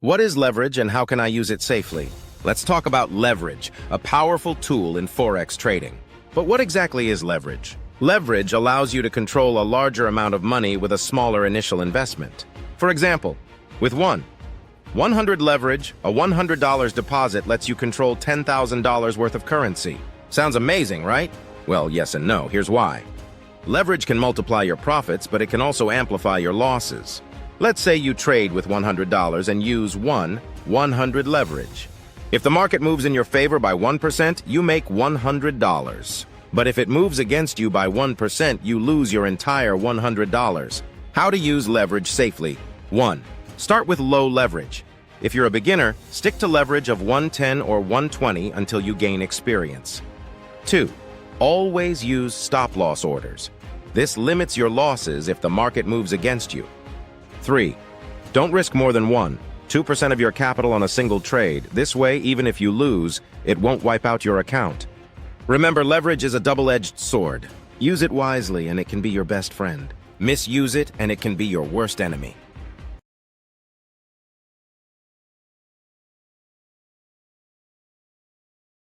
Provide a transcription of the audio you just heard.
What is leverage and how can I use it safely? Let's talk about leverage, a powerful tool in Forex trading. But what exactly is leverage? Leverage allows you to control a larger amount of money with a smaller initial investment. For example, with 100 leverage, a $100 deposit lets you control $10,000 worth of currency. Sounds amazing, right? Well, yes and no. Here's why. Leverage can multiply your profits, but it can also amplify your losses. Let's say you trade with $100 and use 100 leverage. If the market moves in your favor by 1%, you make $100. But if it moves against you by 1%, you lose your entire $100. How to use leverage safely. 1. Start with low leverage. If you're a beginner, stick to leverage of 110 or 120 until you gain experience. 2. Always use stop-loss orders. This limits your losses if the market moves against you. 3. Don't risk more than 2% of your capital on a single trade. This way, even if you lose, it won't wipe out your account. Remember, leverage is a double-edged sword. Use it wisely and it can be your best friend. Misuse it and it can be your worst enemy.